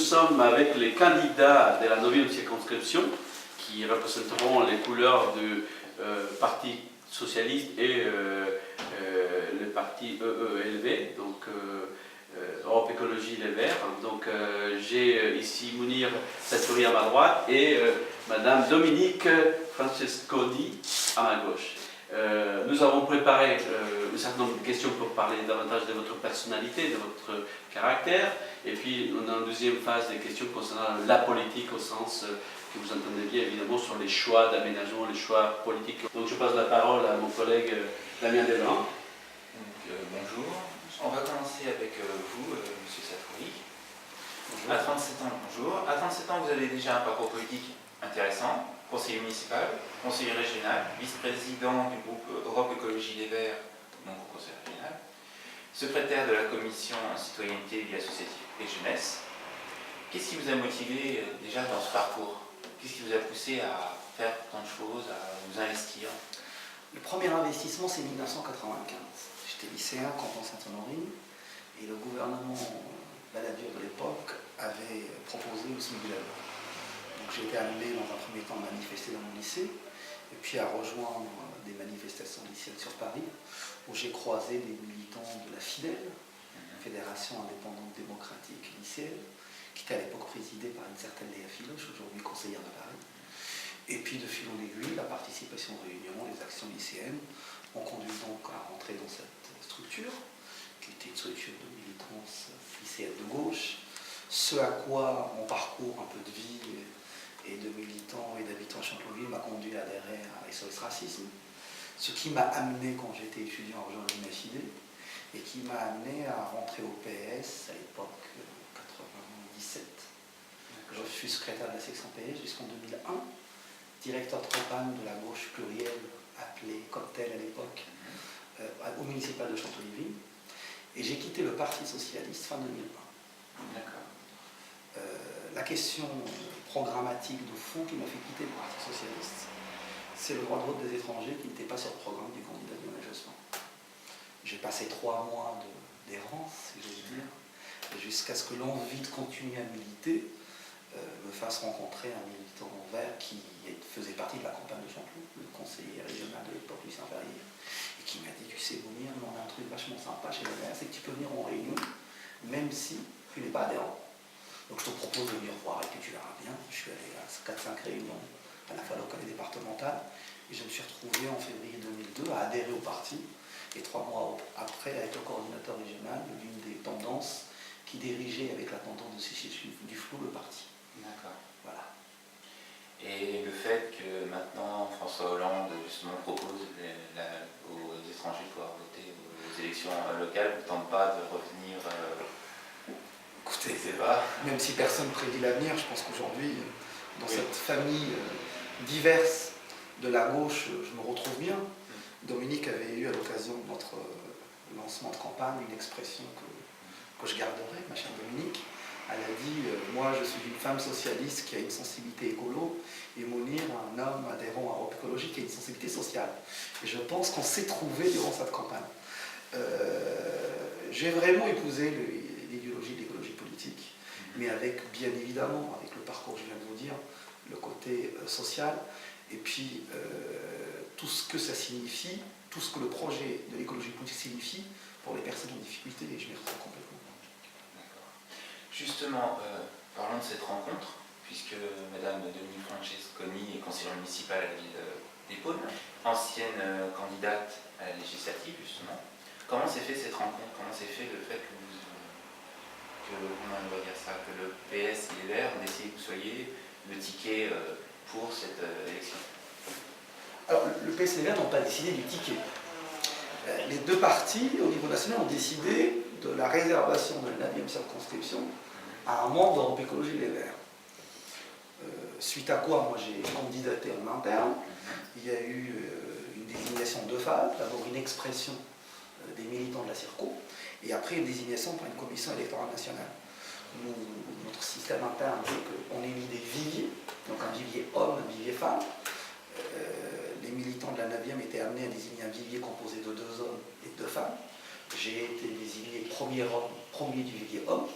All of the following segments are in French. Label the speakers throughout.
Speaker 1: sommes avec les candidats de la 9e circonscription qui représenteront les couleurs du Parti socialiste et le parti EELV, donc Europe Écologie Les Verts. Donc j'ai ici Mounir Satouri à ma droite et Madame Dominique Francesconi à ma gauche. Nous avons préparé un certain nombre de questions pour parler davantage de votre personnalité, de votre caractère, et puis on a une deuxième phase des questions concernant la politique au sens que vous entendez bien évidemment sur les choix d'aménagement, les choix politiques. Donc je passe la parole à mon collègue Damien Deslandes.
Speaker 2: Bonjour, on va commencer avec vous, Monsieur Satouri.
Speaker 1: Bonjour.
Speaker 2: À 37 ans, bonjour. À 37 ans, vous avez déjà un parcours politique intéressant. Conseiller municipal, conseiller régional, vice-président du groupe Europe Écologie Les Verts, donc au conseil régional, secrétaire de la commission citoyenneté, vie associative et jeunesse. Qu'est-ce qui vous a motivé déjà dans ce parcours? Qu'est-ce qui vous a poussé à faire tant de choses, à vous investir?
Speaker 3: Le premier investissement, c'est 1995. J'étais lycéen, canton Sainte-Honorine, et le gouvernement Balladur de l'époque avait proposé le SMIC de la loi. Donc j'ai été amené dans un premier temps à manifester dans mon lycée, et puis à rejoindre des manifestations lycéennes sur Paris, où j'ai croisé des militants de la FIDEL, Fédération indépendante démocratique lycéenne, qui était à l'époque présidée par une certaine Léa Filoche, aujourd'hui conseillère de Paris. Et puis de fil en aiguille, la participation aux réunions, les actions lycéennes ont conduit donc à rentrer dans cette structure, qui était une structure de militance lycéenne de gauche, ce à quoi mon parcours un peu de vie et de militants et d'habitants à Chanteloup m'a conduit à adhérer à SOS Racisme, ce qui m'a amené, quand j'étais étudiant, à rejoindre l'UNAFIDE, et qui m'a amené à rentrer au PS à l'époque 97. Je suis secrétaire de la section PS jusqu'en 2001, directeur de campagne de la gauche plurielle, appelée Cocktail à l'époque, au municipal de Chanteloup, et j'ai quitté le Parti socialiste fin 2001.
Speaker 2: D'accord.
Speaker 3: La question programmatique de fond qui m'a fait quitter le Parti socialiste, c'est le droit de vote des étrangers qui n'était pas sur le programme du candidat Lionel Jospin. J'ai passé 3 mois d'errance, si j'ose dire, jusqu'à ce que l'envie de continuer à militer me fasse rencontrer un militant vert qui faisait partie de la campagne de Chanteloup, le conseiller régional de l'époque, Lucien Verrier, et qui m'a dit: tu sais, Mounir, on a un truc vachement sympa chez les Verts, c'est que tu peux venir en réunion, même si tu n'es pas adhérent. Donc je te propose de venir voir et puis tu verras bien. Je suis allé à 4-5 réunions, à la fois locales et départementales, et je me suis retrouvé en février 2002 à adhérer au parti, et 3 mois après à être le coordinateur régional d'une des tendances qui dirigeait avec la tendance de Cécile Duflot le parti.
Speaker 2: D'accord.
Speaker 3: Voilà.
Speaker 2: Et le fait que maintenant François Hollande justement propose aux étrangers de pouvoir voter aux élections locales, vous ne tente pas de revenir
Speaker 3: Écoutez,
Speaker 2: je sais pas.
Speaker 3: Même si personne ne prédit l'avenir, je pense qu'aujourd'hui, dans cette famille diverse de la gauche, je me retrouve bien. Dominique avait eu à l'occasion de notre lancement de campagne une expression que je garderai, ma chère Dominique. Elle a dit moi je suis une femme socialiste qui a une sensibilité écolo, et Mounir, un homme adhérent à Europe Écologie qui a une sensibilité sociale. Et je pense qu'on s'est trouvé durant cette campagne. J'ai vraiment épousé l'idéologie de l'écologie politique, mais avec, bien évidemment, avec le parcours que je viens de vous dire, le côté social, et puis tout ce que ça signifie, tout ce que le projet de l'écologie politique signifie pour les personnes en difficulté, et je m'y retrouve complètement.
Speaker 2: D'accord. Justement, parlons de cette rencontre, puisque Madame Dominique Francesconi est conseillère municipale à la ville d'Épône, ancienne candidate à la législative, justement. Comment s'est fait cette rencontre? Comment s'est fait le fait que comment on va dire ça, que le PS et les Verts ont décidé que vous soyez le ticket pour cette élection?
Speaker 3: Alors, le PS et les Verts n'ont pas décidé du ticket. Les deux partis, au niveau national, ont décidé de la réservation de la 9e circonscription à un membre d'Europe Écologie Les Verts. Suite à quoi, moi, j'ai candidaté en interne. Il y a eu une désignation de phases, d'abord une expression des militants de la Circo, et après une désignation par une commission électorale nationale. Notre système interne, c'est qu'on élit des viviers, donc un vivier homme, un vivier femme. Les militants de la 9e étaient amenés à désigner un vivier composé de 2 hommes et de 2 femmes. J'ai été désigné premier du vivier homme,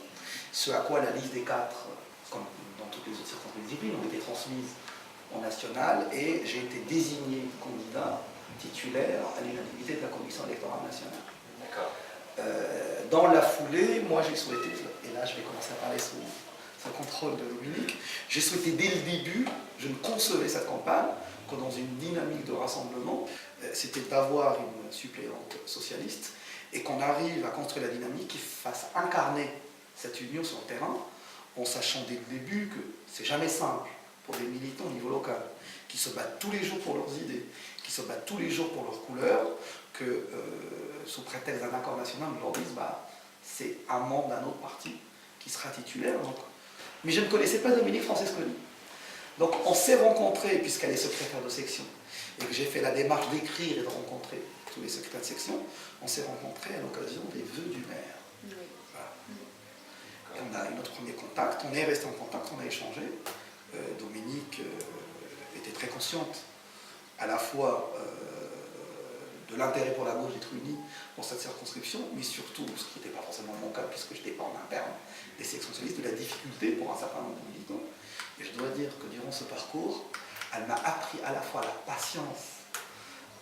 Speaker 3: Ce à quoi la liste des 4, comme dans toutes les autres circonscriptions disciplines, ont été transmises au national et j'ai été désigné candidat titulaire à l'unanimité de la commission électorale nationale.
Speaker 2: D'accord.
Speaker 3: Dans la foulée, moi j'ai souhaité, et là je vais commencer à parler sous contrôle de Dominique, j'ai souhaité dès le début, je ne concevais cette campagne que dans une dynamique de rassemblement, c'était d'avoir une suppléante socialiste et qu'on arrive à construire la dynamique qui fasse incarner cette union sur le terrain, en sachant dès le début que c'est jamais simple pour des militants au niveau local, qui se battent tous les jours pour leurs idées, qui se battent tous les jours pour leurs couleurs, que sous prétexte d'un accord national, on leur dise c'est un membre d'un autre parti qui sera titulaire. Donc. Mais je ne connaissais pas Dominique Francesconi. Donc on s'est rencontrés, puisqu'elle est secrétaire de section, et que j'ai fait la démarche d'écrire et de rencontrer tous les secrétaires de section, on s'est rencontrés à l'occasion des vœux du maire.
Speaker 4: Oui.
Speaker 3: Voilà. Et on a eu notre premier contact, on est resté en contact, on a échangé. Dominique était très consciente à la fois de l'intérêt pour la gauche d'être unie dans cette circonscription, mais surtout, ce qui n'était pas forcément mon cas puisque je n'étais pas en interne des sections socialistes, de la difficulté pour un certain nombre de militants. Et je dois dire que durant ce parcours, elle m'a appris à la fois la patience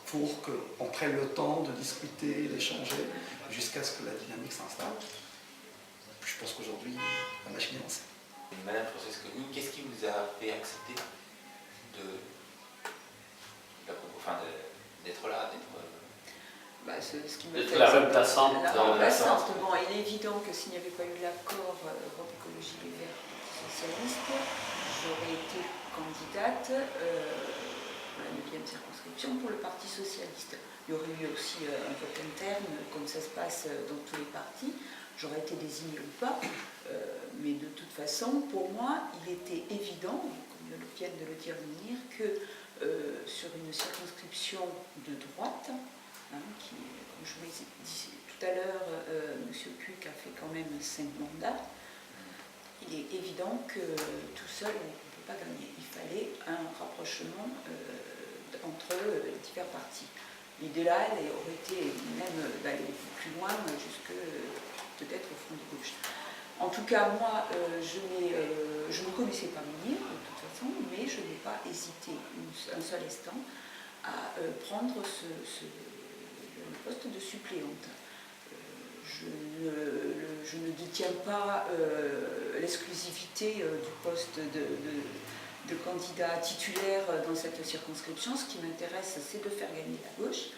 Speaker 3: pour qu'on prenne le temps de discuter, d'échanger, jusqu'à ce que la dynamique s'installe. Je pense qu'aujourd'hui, la machine est lancée.
Speaker 2: Madame Francesconi, qu'est-ce qui vous a fait accepter d'être là,
Speaker 4: Ce qui me
Speaker 1: D'être
Speaker 4: fait
Speaker 1: la remplaçante.
Speaker 4: La remplaçante. Bon, il est évident que s'il n'y avait pas eu l'accord Europe Écologie Les Verts Socialiste, j'aurais été candidate pour la 9e circonscription pour le Parti Socialiste. Il y aurait eu aussi un vote interne, comme ça se passe dans tous les partis. J'aurais été désignée ou pas, mais de toute façon, pour moi, il était évident, comme viennent de le dire venir, que sur une circonscription de droite, qui, comme je vous l'ai dit tout à l'heure, M. Cuc a fait quand même 5 mandats, il est évident que tout seul, on ne peut pas gagner. Il fallait un rapprochement entre les divers partis. L'idéal aurait été même d'aller plus loin, jusque peut-être au front de gauche. En tout cas, moi, je ne connaissais pas Mounir, de toute façon, mais je n'ai pas hésité un seul instant à prendre le poste de suppléante. Je ne détiens pas l'exclusivité du poste de candidat titulaire dans cette circonscription. Ce qui m'intéresse, c'est de faire gagner la gauche.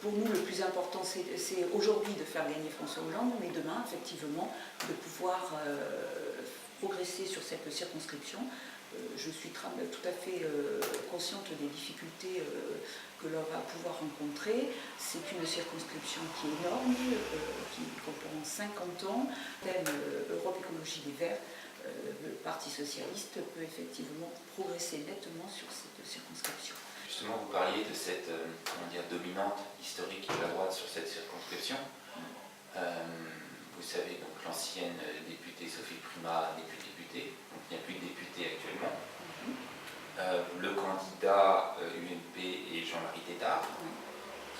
Speaker 4: Pour nous, le plus important, c'est aujourd'hui de faire gagner François Hollande, mais demain, effectivement, de pouvoir progresser sur cette circonscription. Je suis tout à fait consciente des difficultés que l'on va pouvoir rencontrer. C'est une circonscription qui est énorme, qui comprend 50 ans. Thème Europe Écologie Les Verts, le Parti Socialiste peut effectivement progresser nettement sur cette circonscription.
Speaker 2: Justement, vous parliez de cette dominante historique de la droite sur cette circonscription. Vous savez, donc l'ancienne députée Sophie Primas n'est plus députée, donc il n'y a plus de députée actuellement. Le candidat UMP est Jean-Marie Tétart,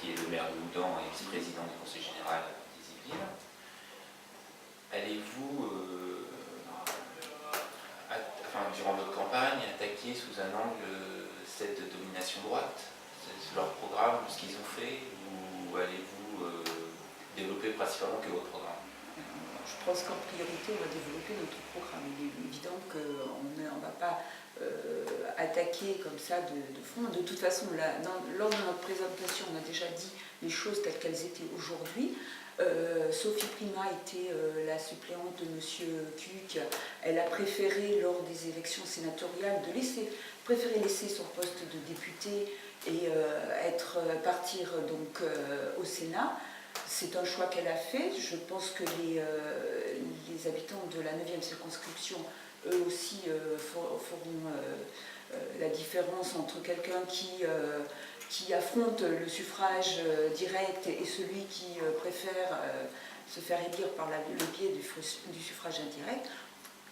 Speaker 2: qui est le maire de Houdan et ex-président du Conseil général des Yvelines. Allez-vous, durant votre campagne, attaquer sous un angle cette domination droite, c'est leur programme, ce qu'ils ont fait, ou allez-vous développer principalement que votre programme?
Speaker 4: Je pense qu'en priorité, on va développer notre programme. Il est évident qu'on ne va pas attaquer comme ça de front. De toute façon, lors de notre présentation, on a déjà dit les choses telles qu'elles étaient aujourd'hui. Sophie Primas était la suppléante de M. Cuc. Elle a préféré, lors des élections sénatoriales, préférer laisser son poste de députée et partir donc au Sénat. C'est un choix qu'elle a fait. Je pense que les habitants de la 9e circonscription, eux aussi, feront la différence entre quelqu'un qui affronte le suffrage direct et celui qui préfère se faire élire par le biais du suffrage indirect.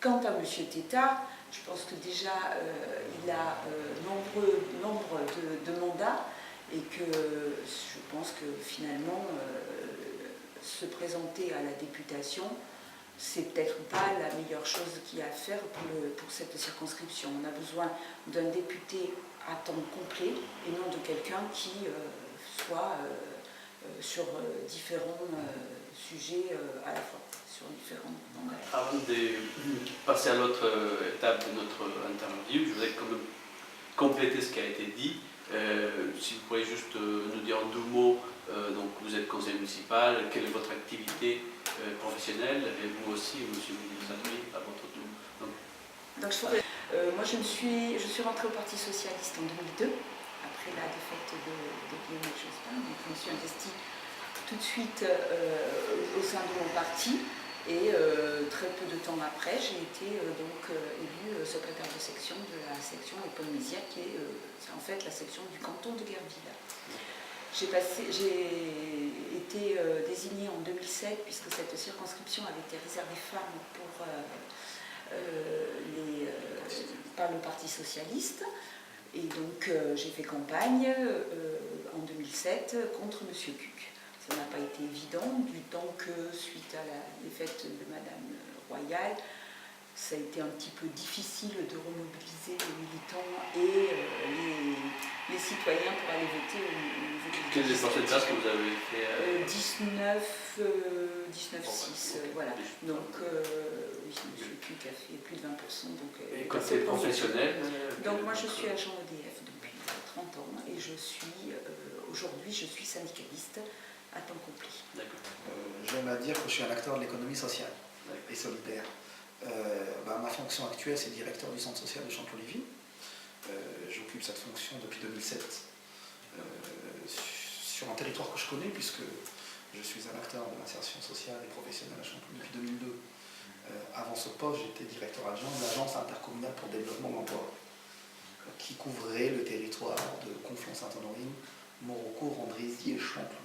Speaker 4: Quant à M. Tétart, je pense que déjà il a nombre de mandats et que je pense que finalement se présenter à la députation, c'est peut-être pas la meilleure chose qu'il y a à faire pour cette circonscription. On a besoin d'un député à temps complet et non de quelqu'un qui soit sur différents sujets à la fois, sur différents langages.
Speaker 1: Avant de passer à l'autre étape de notre interview, je voudrais quand même compléter ce qui a été dit. Si vous pourriez juste nous dire en 2 mots, donc vous êtes conseiller municipal, quelle est votre activité professionnelle, et vous aussi, monsieur Sadri, à votre tour.
Speaker 4: Donc, moi je suis rentrée au Parti Socialiste en 2002, après la défaite de Lionel Jospin. Donc je me suis investie tout de suite au sein de mon parti. Et très peu de temps après, j'ai été élue secrétaire de section de la section Épône-Mézières, qui est en fait la section du canton de Guerville. J'ai été désignée en 2007, puisque cette circonscription avait été réservée femmes par le Parti Socialiste. Et donc j'ai fait campagne en 2007 contre M. Cuc. Ça n'a pas été évident, du temps que, suite à la défaite de Madame Royal, ça a été un petit peu difficile de remobiliser les militants et les citoyens pour aller voter au niveau des...
Speaker 1: Quel est le pourcentage que vous avez fait
Speaker 4: 19,6, voilà. Donc, oui, M. Cuc a fait plus de 20%. Donc,
Speaker 1: et côté professionnel
Speaker 4: donc moi je suis agent EDF depuis 30 ans et aujourd'hui je suis syndicaliste à temps complet.
Speaker 3: J'aime à dire que je suis un acteur de l'économie sociale et solidaire. Ma fonction actuelle, c'est directeur du centre social de Champ-Olivier. J'occupe cette fonction depuis 2007 sur un territoire que je connais, puisque je suis un acteur de l'insertion sociale et professionnelle à Champ-Olivier depuis 2002. Avant ce poste, j'étais directeur adjoint de l'Agence intercommunale pour le développement de l'emploi, qui couvrait le territoire de Conflans-Sainte-Honorine, Moraucourt, Andrézy et Champlon.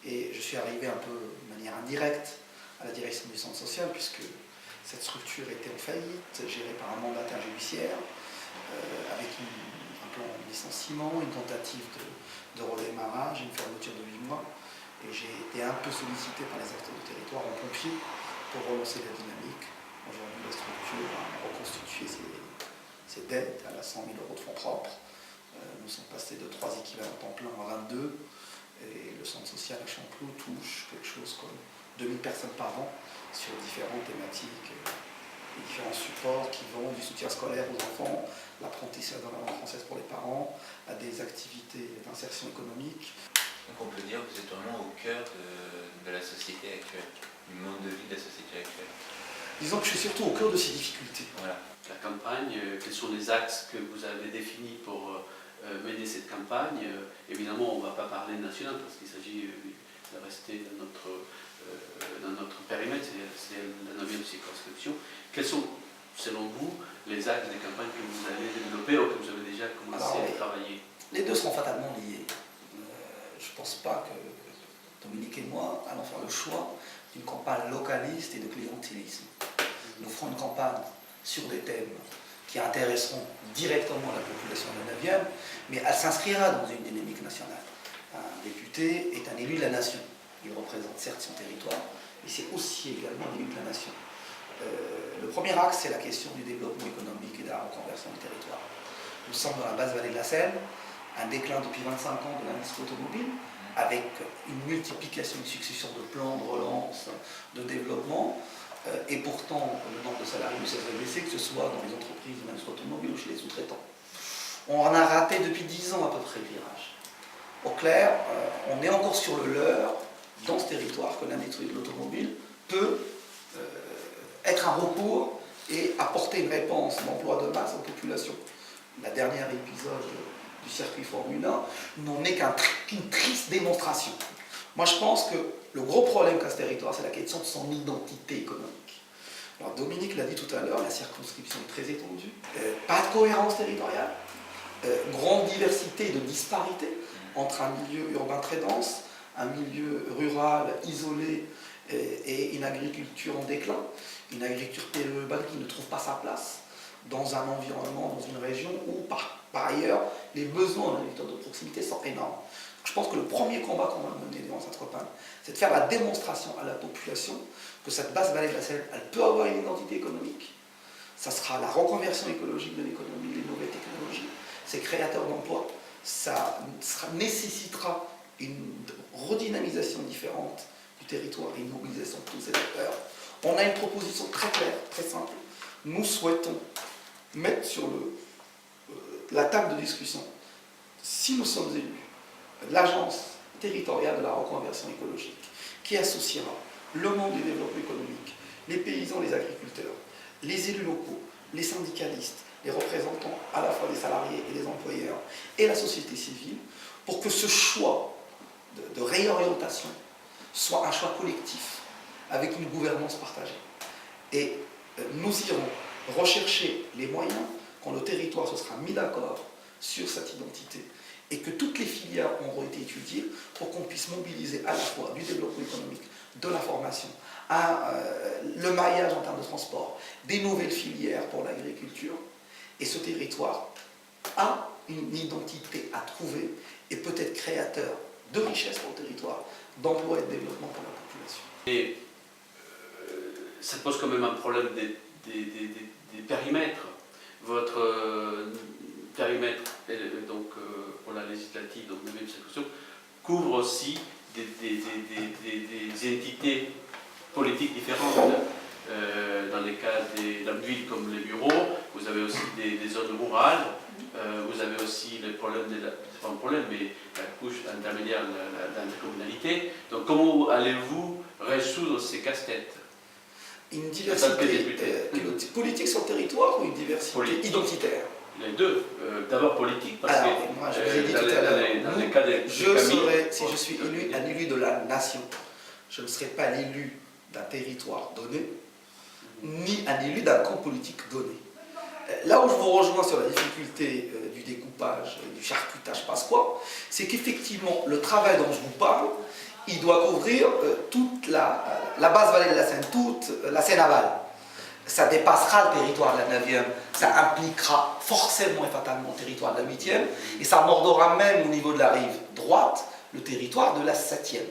Speaker 3: Et je suis arrivé un peu de manière indirecte à la direction du centre social, puisque cette structure était en faillite, gérée par un mandataire judiciaire, avec un plan de licenciement, une tentative de redémarrage, une fermeture de 8 mois. Et j'ai été un peu sollicité par les acteurs du territoire en pompier pour relancer la dynamique. Aujourd'hui, la structure a reconstitué ses dettes, elle a 100 000 € de fonds propres. Nous sommes passés de 3 équivalents temps plein à 22. Et le centre social à Champlon touche quelque chose comme 2000 personnes par an sur différentes thématiques et différents supports qui vont du soutien scolaire aux enfants, l'apprentissage de la langue française pour les parents, à des activités d'insertion économique.
Speaker 2: Donc on peut dire que vous êtes vraiment au cœur de la société actuelle, du mode de vie de la société actuelle.
Speaker 3: Disons que je suis surtout au cœur de ces difficultés.
Speaker 2: Voilà.
Speaker 1: La campagne, quels sont les axes que vous avez définis pour mener cette campagne? Évidemment, on ne va pas parler national parce qu'il s'agit de rester dans notre périmètre, c'est la 9e circonscription. Quels sont, selon vous, les axes des campagnes que vous allez développer ou que vous avez déjà commencé à travailler?
Speaker 3: Les deux seront fatalement liés. Je ne pense pas que Dominique et moi allons faire le choix d'une campagne localiste et de clientélisme. Nous ferons une campagne sur des thèmes qui intéresseront directement la population de la 9e, mais elle s'inscrira dans une dynamique nationale. Un député est un élu de la nation. Il représente certes son territoire, mais c'est aussi également un élu de la nation. Le premier axe, c'est la question du développement économique et de la reconversion du territoire. Nous sommes dans la basse vallée de la Seine, un déclin depuis 25 ans de l'industrie automobile, avec une multiplication, une succession de plans de relance, de développement, et pourtant le nombre de salariés ne cesse de baisser, que ce soit dans les entreprises de l'industrie automobile ou chez les sous-traitants. On en a raté depuis 10 ans à peu près le virage. Au clair, on est encore sur le leurre dans ce territoire que l'industrie de l'automobile peut être un recours et apporter une réponse d'emploi de masse aux populations. La dernière épisode du circuit Formule 1 n'en est qu'une triste démonstration. Moi, je pense que le gros problème qu'a ce territoire, c'est la question de son identité économique. Alors, Dominique l'a dit tout à l'heure, la circonscription est très étendue, pas de cohérence territoriale, grande diversité de disparité entre un milieu urbain très dense, un milieu rural isolé et une agriculture en déclin, une agriculture périurbaine qui ne trouve pas sa place dans un environnement, dans une région où, par Par ailleurs, les besoins en agriculture de proximité sont énormes. Je pense que le premier combat qu'on va mener dans Saint-Tropez, c'est de faire la démonstration à la population que cette basse vallée de la Seine, elle peut avoir une identité économique. Ça sera la reconversion écologique de l'économie, les nouvelles technologies, c'est créateur d'emplois, nécessitera une redynamisation différente du territoire et une mobilisation de tous ces acteurs. On a une proposition très claire, très simple. Nous souhaitons mettre sur la table de discussion, si nous sommes élus, l'agence territoriale de la reconversion écologique, qui associera le monde du développement économique, les paysans, les agriculteurs, les élus locaux, les syndicalistes, les représentants à la fois des salariés et des employeurs, et la société civile, pour que ce choix de réorientation soit un choix collectif, avec une gouvernance partagée. Et nous irons rechercher les moyens quand le territoire se sera mis d'accord sur cette identité et que toutes les filières auront été étudiées pour qu'on puisse mobiliser à la fois du développement économique, de la formation, le maillage en termes de transport, des nouvelles filières pour l'agriculture. Et ce territoire a une identité à trouver et peut être créateur de richesse pour le territoire, d'emploi et de développement pour la population.
Speaker 1: Et ça pose quand même un problème des périmètres. Votre périmètre, donc, pour la législative, donc même circonscription, couvre aussi des entités politiques différentes. Dans les cas de la ville comme les bureaux, vous avez aussi des zones rurales, vous avez aussi les problèmes pas un problème, mais la couche intermédiaire de l'intercommunalité. Donc comment allez-vous résoudre ces casse-têtes?
Speaker 3: Une diversité politique sur le territoire ou une diversité identitaire?
Speaker 1: Les deux. D'abord politique, parce
Speaker 3: alors,
Speaker 1: que
Speaker 3: moi, je vous ai dit tout à l'heure,
Speaker 1: si
Speaker 3: je suis élu, un élu de la nation, je ne serai pas l'élu d'un territoire donné, ni un élu d'un camp politique donné. Là où je vous rejoins sur la difficulté du découpage, du charcutage, passe quoi, c'est qu'effectivement, le travail dont je vous parle, il doit couvrir toute la basse vallée de la Seine, toute la Seine aval. Ça dépassera le territoire de la 9e, ça impliquera forcément et fatalement le territoire de la 8e, et ça mordora même au niveau de la rive droite le territoire de la 7e.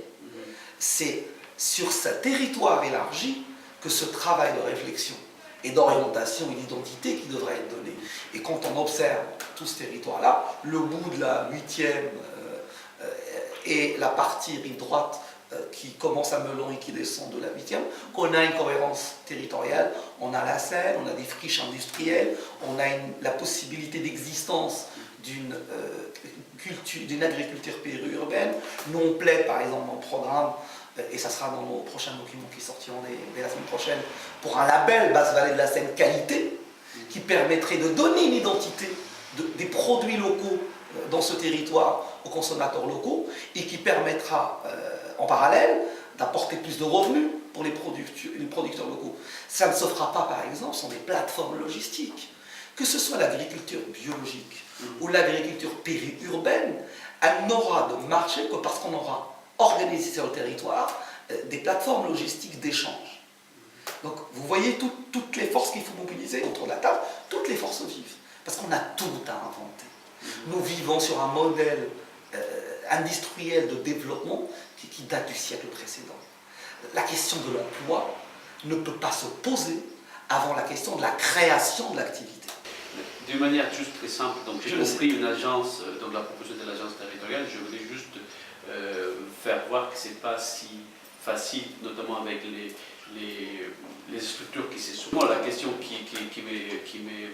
Speaker 3: C'est sur ce territoire élargi que ce travail de réflexion et d'orientation et d'identité qui devrait être donné. Et quand on observe tout ce territoire-là, le bout de la 8e et la partie rive droite qui commence à Melon et qui descend de la 8e, qu'on a une cohérence territoriale, on a la Seine, on a des friches industrielles, on a la possibilité d'existence d'une agriculture périurbaine. Nous on plaide par exemple dans le programme, et ça sera dans nos prochains documents qui sortiront dès la semaine prochaine, pour un label Basse Vallée de la Seine qualité, qui permettrait de donner une identité des produits locaux dans ce territoire aux consommateurs locaux, et qui permettra en parallèle d'apporter plus de revenus pour les producteurs locaux. Ça ne se fera pas par exemple sans des plateformes logistiques. Que ce soit l'agriculture biologique ou l'agriculture périurbaine, elle n'aura de marché que parce qu'on aura organisé sur le territoire des plateformes logistiques d'échange. Donc vous voyez toutes les forces qu'il faut mobiliser autour de la table, toutes les forces vives, parce qu'on a tout à inventer. Nous vivons sur un modèle industriel de développement qui date du siècle précédent. La question de l'emploi ne peut pas se poser avant la question de la création de l'activité.
Speaker 1: D'une manière juste très simple, donc j'ai compris une agence, donc la proposition de l'agence territoriale, je voulais juste faire voir que ce n'est pas si facile, notamment avec les structures qui c'est souvent la question qui me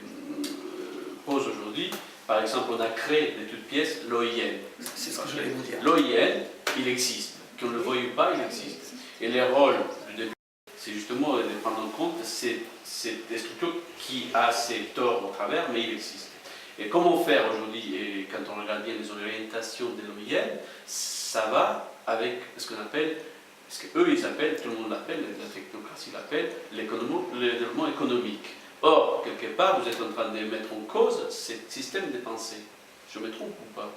Speaker 1: pose aujourd'hui. Par exemple, on a créé de toutes pièces l'OIN.
Speaker 3: C'est ce que je voulais vous dire.
Speaker 1: L'OIN, il existe. Qu'on ne le veuille pas, il existe. Et les rôles du début, c'est justement de prendre en compte c'est des structures qui a ses torts au travers, mais il existe. Et comment faire aujourd'hui, et quand on regarde bien les orientations de l'OIN, ça va avec ce qu'on appelle, ce qu'eux ils appellent, tout le monde l'appelle, la technocratie l'appelle, le développement économique. Or, quelque part, vous êtes en train de mettre en cause ce système de pensée. Je me trompe ou pas?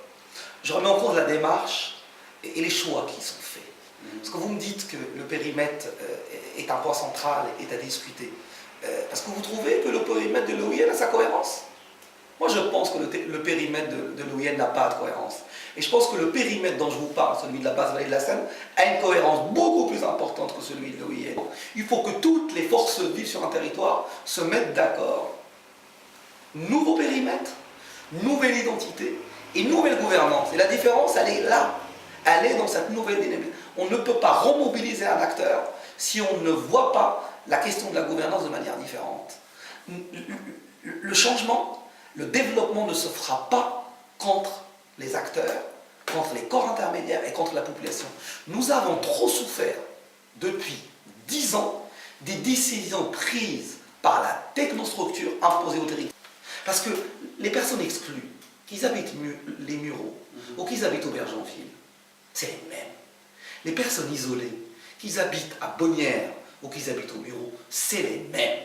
Speaker 3: Je remets en cause la démarche et les choix qui sont faits. Parce que vous me dites que le périmètre est un point central, est à discuter. Est-ce que vous trouvez que le périmètre de l'OIN a sa cohérence? Moi, je pense que le périmètre de l'OIN n'a pas de cohérence. Et je pense que le périmètre dont je vous parle, celui de la Basse-Vallée de la Seine, a une cohérence beaucoup plus importante que celui de l'OIN. Il faut que toutes les forces vives sur un territoire se mettent d'accord. Nouveau périmètre, nouvelle identité et nouvelle gouvernance. Et la différence, elle est là. Elle est dans cette nouvelle dynamique. On ne peut pas remobiliser un acteur si on ne voit pas la question de la gouvernance de manière différente. Le changement, le développement ne se fera pas contre les acteurs, contre les corps intermédiaires et contre la population. Nous avons trop souffert depuis 10 ans des décisions prises par la technostructure imposée au territoire. Parce que les personnes exclues, qu'ils habitent les Mureaux ou qu'ils habitent Aubergenville, c'est les mêmes. Les personnes isolées, qu'ils habitent à Bonnières ou qu'ils habitent aux Mureaux, c'est les mêmes.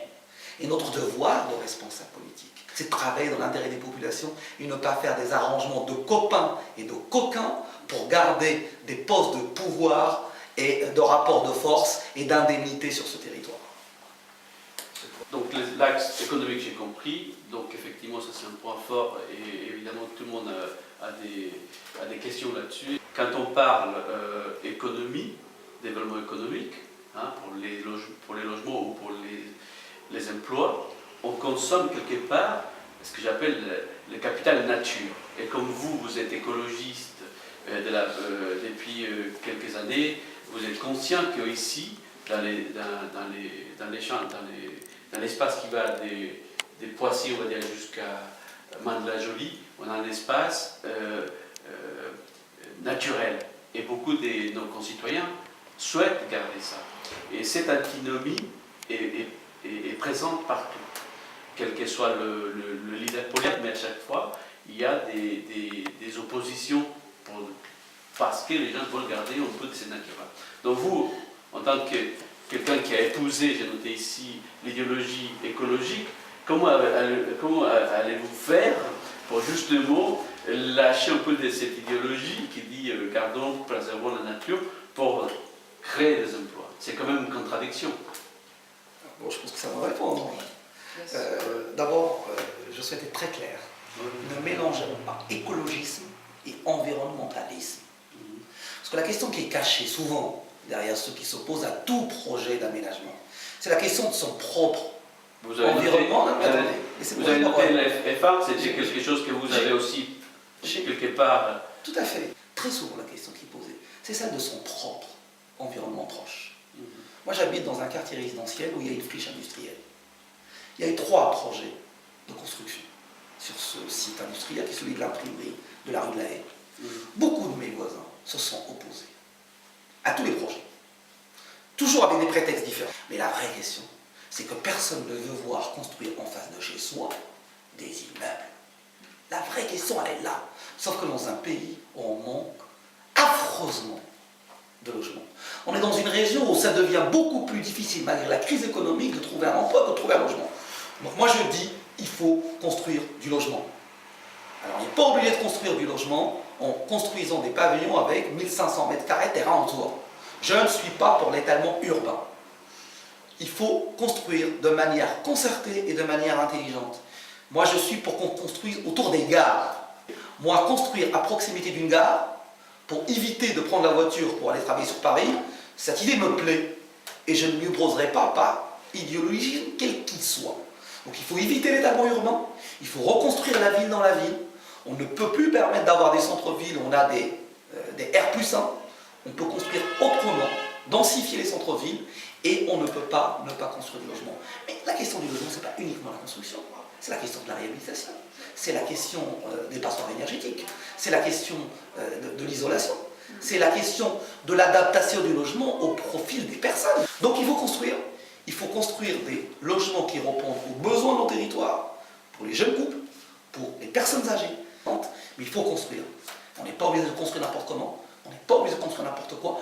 Speaker 3: Et notre devoir de responsable politique, c'est de travailler dans l'intérêt des populations et ne pas faire des arrangements de copains et de coquins pour garder des postes de pouvoir et de rapports de force et d'indemnité sur ce territoire.
Speaker 1: Donc l'axe économique, j'ai compris. Donc effectivement, ça c'est un point fort et évidemment tout le monde a des questions là-dessus. Quand on parle économie, développement économique, hein, pour les logements ou pour les emplois, on consomme quelque part ce que j'appelle le capital nature. Et comme vous êtes écologiste depuis quelques années, vous êtes conscient qu'ici, dans l'espace qui va des Poissy, on va dire, jusqu'à Mantes-la-Jolie, on a un espace naturel. Et beaucoup de nos concitoyens souhaitent garder ça. Et cette antinomie est présente partout, quel que soit le leader politique, mais à chaque fois, il y a des oppositions parce que les gens veulent garder un peu de ces natures-là. Donc vous, en tant que quelqu'un qui a épousé, j'ai noté ici, l'idéologie écologique, comment allez-vous faire pour justement lâcher un peu de cette idéologie qui dit gardons, préservons la nature pour créer des emplois? C'est quand même une contradiction.
Speaker 3: Bon, je pense que ça va répondre. D'abord, je souhaite être très clair. Ne mélangeons pas écologisme et environnementalisme. Parce que la question qui est cachée souvent derrière ceux qui s'opposent à tout projet d'aménagement, c'est la question de son propre environnement.
Speaker 1: Vous avez noté le FA, c'est quelque chose que vous avez aussi quelque part.
Speaker 3: Tout à fait. Très souvent, la question qui est posée, c'est celle de son propre environnement proche. Moi, j'habite dans un quartier résidentiel où il y a une friche industrielle. Il y a eu 3 projets de construction sur ce site industriel qui est celui de l'imprimerie de la rue de la Haye. Beaucoup de mes voisins se sont opposés à tous les projets, toujours avec des prétextes différents. Mais la vraie question, c'est que personne ne veut voir construire en face de chez soi des immeubles. La vraie question, elle est là. Sauf que dans un pays où on manque affreusement de logements. On est dans une région où ça devient beaucoup plus difficile, malgré la crise économique, de trouver un emploi que de trouver un logement. Donc moi je dis, il faut construire du logement. Alors on n'est pas obligé de construire du logement en construisant des pavillons avec 1500 m² terrain autour. Je ne suis pas pour l'étalement urbain. Il faut construire de manière concertée et de manière intelligente. Moi je suis pour qu'on construise autour des gares. Moi construire à proximité d'une gare, pour éviter de prendre la voiture pour aller travailler sur Paris, cette idée me plaît. Et je ne m'y opposerai pas par idéologie, quel qu'il soit. Donc il faut éviter l'étalement urbain, il faut reconstruire la ville dans la ville. On ne peut plus permettre d'avoir des centres-villes où on a des R+1. On peut construire autrement, densifier les centres-villes, et on ne peut pas ne pas construire du logement. Mais la question du logement, ce n'est pas uniquement la construction, c'est la question de la réhabilitation, c'est la question des passoires énergétiques, c'est la question de l'isolation, c'est la question de l'adaptation du logement au profil des personnes. Donc il faut construire des logements qui répondent aux besoins de nos territoires, pour les jeunes couples, pour les personnes âgées, mais il faut construire. On n'est pas obligé de construire n'importe comment, on n'est pas obligé de construire n'importe quoi.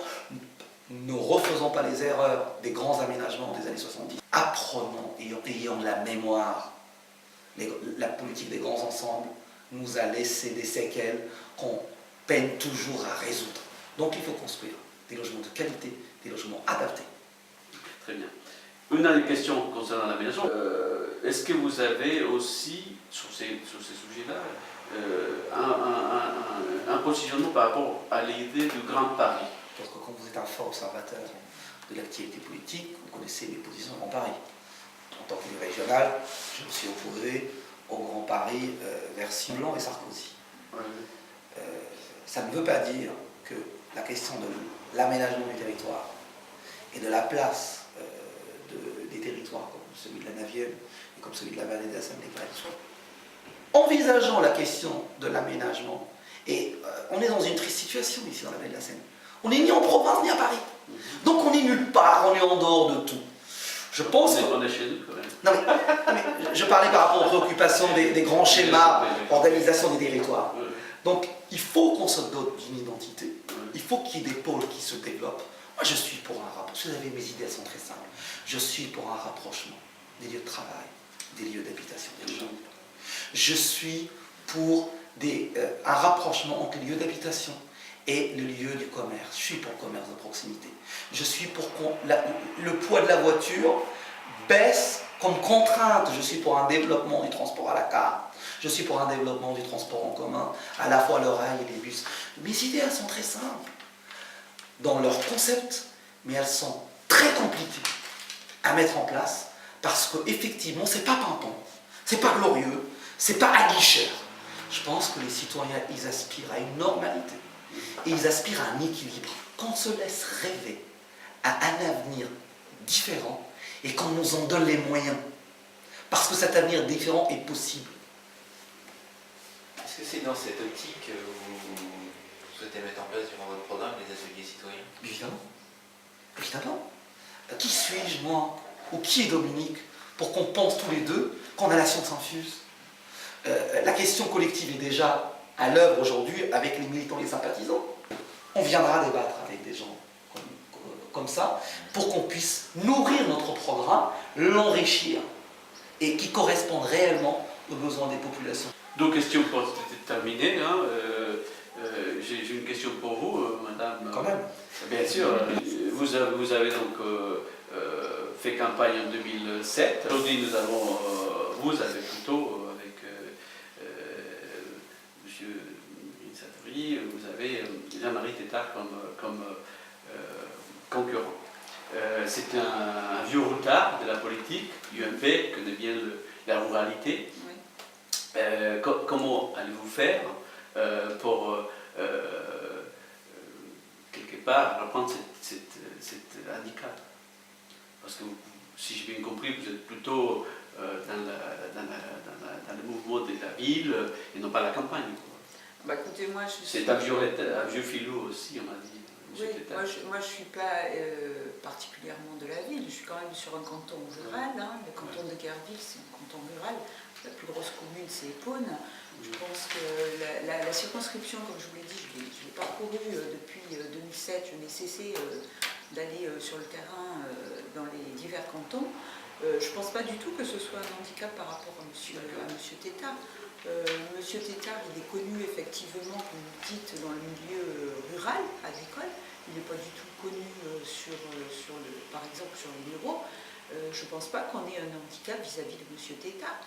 Speaker 3: Ne refaisons pas les erreurs des grands aménagements des années 70. Apprenons, ayant de la mémoire. La politique des grands ensembles nous a laissé des séquelles qu'on peine toujours à résoudre. Donc il faut construire des logements de qualité, des logements adaptés.
Speaker 1: Très bien. Une dernière question concernant l'aménagement. Est-ce que vous avez aussi, sur ces sujets-là, un positionnement par rapport à l'idée du Grand Paris?
Speaker 3: Parce que quand vous êtes un fort observateur de l'activité politique, vous connaissez mes positions au Grand Paris. En tant qu'élu régional, je me suis opposé au Grand Paris version Hollande et Sarkozy.
Speaker 1: Ouais.
Speaker 3: Ça ne veut pas dire que la question de l'aménagement du territoire et de la place des territoires comme celui de la Navienne et comme celui de la vallée de la Seine n'est pas une chose. Envisageons la question de l'aménagement, et on est dans une triste situation ici dans la vallée de la Seine. On n'est ni en province ni à Paris. Donc on est nulle part, on est en dehors de tout. Je pense
Speaker 1: On est chez nous quand même.
Speaker 3: Non mais je parlais par rapport aux préoccupations des grands schémas, organisation des territoires. Donc il faut qu'on se dote d'une identité, il faut qu'il y ait des pôles qui se développent. Moi je suis pour un rapprochement, vous savez mes idées elles sont très simples, je suis pour un rapprochement des lieux de travail, des lieux d'habitation des gens. Je suis pour un rapprochement entre les lieux d'habitation et le lieu du commerce. Je suis pour le commerce de proximité. Je suis pour que le poids de la voiture baisse comme contrainte. Je suis pour un développement du transport à la carte. Je suis pour un développement du transport en commun, à la fois le rail et les bus. Mes idées, elles sont très simples dans leur concept, mais elles sont très compliquées à mettre en place parce qu'effectivement, c'est pas pimpant, c'est pas glorieux, c'est pas aguicheur. Je pense que les citoyens, ils aspirent à une normalité et ils aspirent à un équilibre. Qu'on se laisse rêver à un avenir différent et qu'on nous en donne les moyens. Parce que cet avenir différent est possible.
Speaker 2: Est-ce que c'est dans cette optique que vous souhaitez mettre en place durant votre programme les ateliers citoyens?
Speaker 3: Évidemment. Évidemment. Qui suis-je, moi? Ou qui est Dominique? Pour qu'on pense tous les deux qu'on a la science infuse. La question collective est déjà à l'œuvre aujourd'hui avec les militants et les sympathisants. On viendra débattre avec des gens comme ça pour qu'on puisse nourrir notre programme, l'enrichir et qui correspondent réellement aux besoins des populations.
Speaker 1: Deux questions pour terminer. Hein. J'ai une question pour vous, madame.
Speaker 3: Quand même.
Speaker 1: Bien sûr. Vous avez donc fait campagne en 2007. Aujourd'hui, vous avez plutôt, avec M. Sadri, vous avez Jean-Marie Tétart comme concurrent. C'est un vieux routard de la politique, UMP, connaît bien la ruralité.
Speaker 4: Oui.
Speaker 1: Comment allez-vous faire pour quelque part reprendre cet handicap? Parce que si j'ai bien compris, vous êtes plutôt dans le mouvement de la ville et non pas la campagne.
Speaker 4: Bah, écoutez, moi je suis...
Speaker 1: C'est un vieux filou aussi, on m'a dit.
Speaker 4: Oui, moi je ne suis pas particulièrement de la ville, je suis quand même sur un canton rural, hein. Le canton de Guerville c'est un canton rural, la plus grosse commune c'est Épône. Je pense que la circonscription, comme je vous l'ai dit, je l'ai parcourue depuis 2007, je n'ai cessé d'aller sur le terrain dans les divers cantons. Je ne pense pas du tout que ce soit un handicap par rapport à monsieur Tétart. Monsieur Tétart, il est connu effectivement, comme vous dites, dans le milieu rural, agricole. Il n'est pas du tout connu par exemple sur les bureaux. Je ne pense pas qu'on ait un handicap vis-à-vis de monsieur Tétart.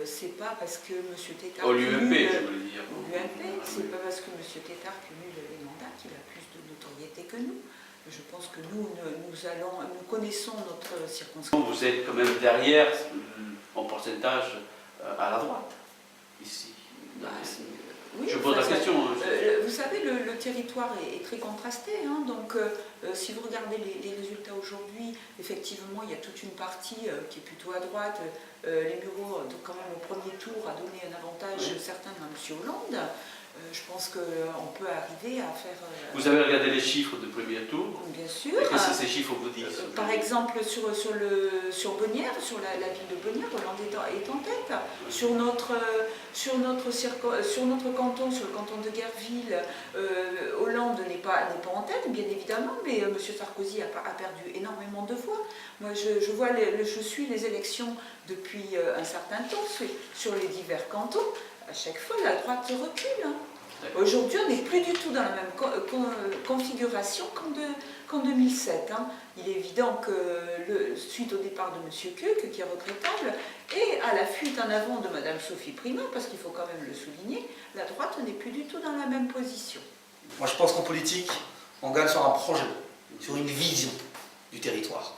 Speaker 4: C'est pas parce que monsieur Tétart...
Speaker 1: Au l'UMP, je voulais dire.
Speaker 4: Au l'UMP, c'est pas parce que monsieur Tétart cumule les mandats qu'il a plus de notoriété que nous. Je pense que nous connaissons notre circonscription.
Speaker 1: Vous êtes quand même derrière, en pourcentage, à la droite, ici.
Speaker 4: Oui,
Speaker 1: je pose la question.
Speaker 4: Vous savez, le territoire est très contrasté. Hein, donc, si vous regardez les résultats aujourd'hui, effectivement, il y a toute une partie qui est plutôt à droite. Les bureaux, quand même, au premier tour, a donné un avantage certain à M. Hollande. Je pense qu'on peut arriver à faire...
Speaker 1: Vous avez regardé les chiffres du premier tour?
Speaker 4: Bien sûr.
Speaker 1: Et qu'est-ce que ces chiffres vous disent?
Speaker 4: Par exemple, sur Bonnières, sur la ville de Bonnières, Hollande est en tête. Sur notre canton, sur le canton de Guerville, Hollande n'est pas en tête, bien évidemment, mais M. Sarkozy a perdu énormément de voix. Moi, je suis les élections depuis un certain temps sur les divers cantons. À chaque fois, la droite recule. Hein. Aujourd'hui, on n'est plus du tout dans la même configuration qu'en 2007. Hein. Il est évident que, suite au départ de M. Kuck, qui est regrettable, et à la fuite en avant de Mme Sophie Primas, parce qu'il faut quand même le souligner, la droite n'est plus du tout dans la même position.
Speaker 3: Moi, je pense qu'en politique, on gagne sur un projet, sur une vision du territoire.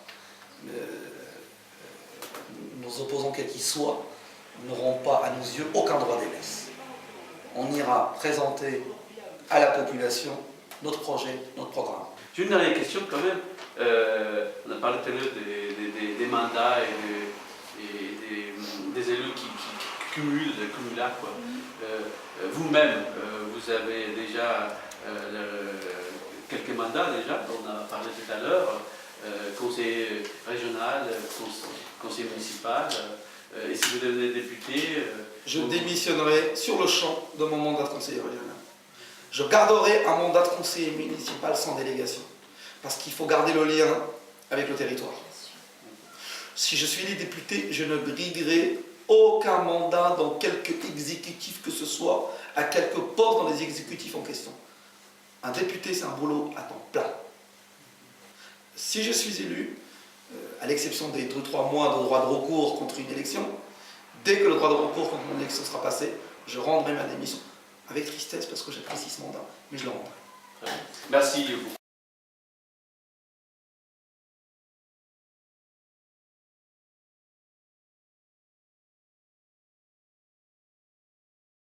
Speaker 3: Nos opposants, quels qu'ils soient, n'auront pas, à nos yeux, aucun droit d'ailesse. On ira présenter à la population notre projet, notre programme.
Speaker 1: J'ai une dernière question quand même. On a parlé tout à l'heure des mandats et des élus qui cumulent, des cumulards, quoi. Vous-même, vous avez déjà quelques mandats déjà, on a parlé tout à l'heure, conseiller régional, conseiller municipal, et si vous devenez député...
Speaker 3: Je démissionnerai sur le champ de mon mandat de conseiller régional. Je garderai un mandat de conseiller municipal sans délégation, parce qu'il faut garder le lien avec le territoire. Si je suis élu député, je ne briguerai aucun mandat dans quelque exécutif que ce soit, à quelque poste dans les exécutifs en question. Un député, c'est un boulot à temps plein. Si je suis élu, à l'exception des 2-3 mois de droit de recours contre une élection, dès que le droit de recours contre mon élection sera passé, je rendrai ma démission. Avec tristesse, parce que j'apprécie ce mandat, mais je le rendrai.
Speaker 1: Merci beaucoup.